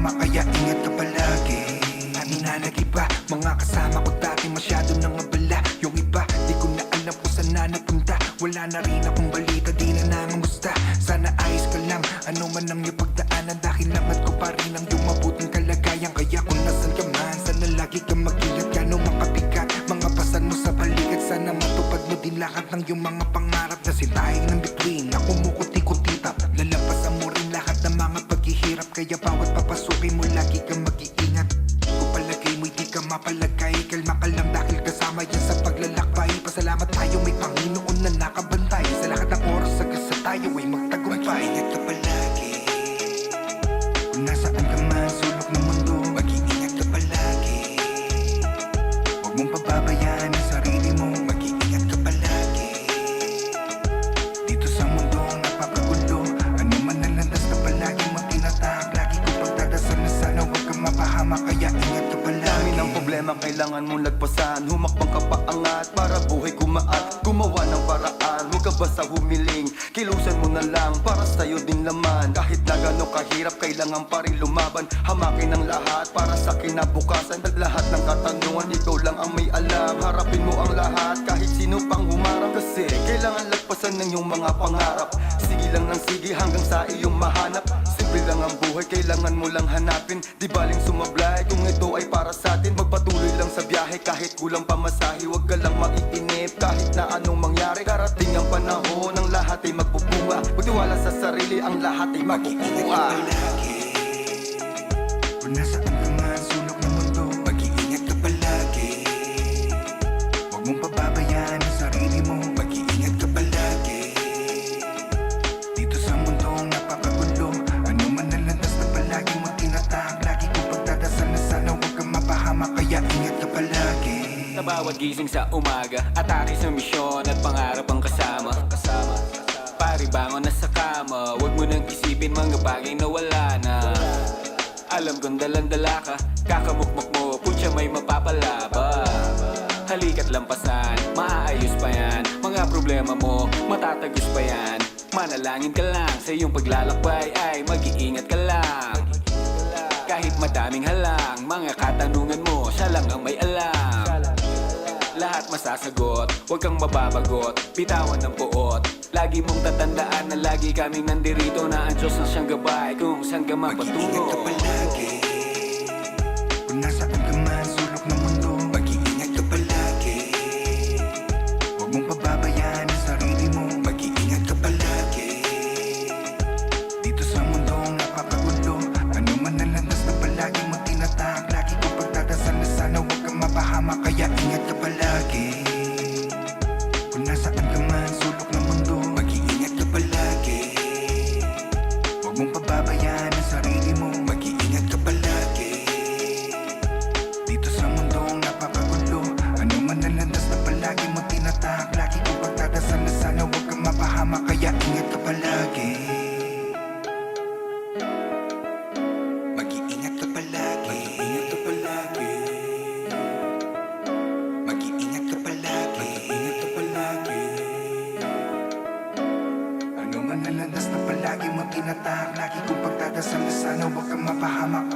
mapahamak, kaya ingat ka palagi. Ano na nag-iba, mga kasama ko dati masyado nang abala. Yung iba, di ko na alam kung saan na napunta. Wala na rin akong balita, di na nangamusta. Sana ayos ka lang, ano man ang iyong pagdaanan. Dahil langat ko pa rin ang iyong mabuting kalagayan. Kaya kung nasan ka man, sana lagi kang mag-ingat. Gano'ng makabigat, mga pasan mo sa balikat. Sana matupad mo din lahat ng iyong mga pangarap. Na sintahing ng bituin, na kumukuti-kutitap. Lalampasan mo rin lahat ng mga paghihirap. Kaya bawat papasukin mo, lagi kang mag-iingat. Kung palagay mo'y di ka mapalagay, kalma ka lang dahil kasama yan sa paglalakbay. Pasalamat tayo may Panginoon na nakabantay. Sa lahat ng oras sa tayo ay magtagumpay. Mag-iingat ka palagi, kung nasaan ka man, sulok ng mundo. Mag-iingat ka palagi, huwag mong pababayaan ang sarili mo. Mag-iingat ka palagi, dito sa mundong napakagulo. Ano man ang landas na palagi mong tinatahak, lagi kong pagdadasal na sana huwag kang mapahamak, kaya ingat ka palagi. Dami ng problema kailangan mong lagpasan. Humakbang ka paangat para buhay kumaan. Gumawa ng paraan, huwag ka basta humiling. Kilusan mo na lang para sa'yo din laman. Kahit na gano'ng kahirap, kailangan pa rin lumaban. Hamakin ang lahat para sa kinabukasan. Lahat ng katanungan, ikaw lang ang may alam. Harapin mo ang lahat kahit sino pang humarap. Kasi kailangan lagpasan ng iyong mga pangarap. Sige lang ng sige hanggang sa iyong mahanap. Simple lang ang buhay, kailangan mo lang hanapin. Di baling sumablay kung ito ay para sa atin. Magpatuloy lang sa biyahe kahit kulang pamasahe. Huwag ka lang maiinip kahit na anong mangyari. Karating ang panahon, ang lahat ay magpupunga. Magtiwala sa sarili, ang lahat ay magpupunga. Kung nasaan ka man, sulok ng mundo. Mag-iingat ka palagi, huwag mong pababayaan ang sarili mo. Mag-iingat ka palagi, dito sa mundong napakagulo. Ano man ang landas na palagi mong tinatahak, lagi kong pagdadasal na sana huwag kang mapahamak, kaya ingat ka palagi. Sa bawat gising sa umaga, atake sa misyon at pangarap ang kasama. Paribangon na sa kama, huwag mo nang isipin mga bagay na wala na. Alam kong dalang-dala ka, kakamukmuk mo, putya may mapapalaba. Halika't lampasan, maaayos pa yan. Mga problema mo, matatagos pa yan. Manalangin ka lang, sa iyong paglalakbay ay mag-iingat ka lang. Kahit madaming halang, mga katanungan mo, siya lang ang may alam. Lahat masasagot, huwag kang mababagot, bitawan ng puot. Lagi mong tatandaan na lagi kaming nandirito, na ang Diyos na siyang gabay kung saan ka man patungo. Mag-iingat ka palagi, kung nasaan ka man, sulok ng mundo. Mag-iingat ka palagi, huwag mong pababayaan ang sarili mo. Mag-iingat ka palagi, dito sa mundong napakagulo. Ano man ang landas na palagi mong tinatahak, lagi kong pagdadasal na sana huwag kang mapahamak, kaya ingat ka palagi. Kung nasaan ka man, sulok ng mundo. Mag-iingat ka palagi, huwag mong pababayaan ang sarili mo. Mag-iingat ka palagi, dito sa mundong napakagulo. Ano man ang landas na palagi mong tinatahak, lagi kong pagdadasal na sana huwag kang mapahamak, kaya ingat ka palagi. Mag-iingat ka palagi, mag-iingat ka palagi, mag-iingat ka palagi, mag-iingat ka palagi. Ano man ang landas na palagi mong tinatahak, lagi kong pagdadasal na sana huwag kang mapahamak.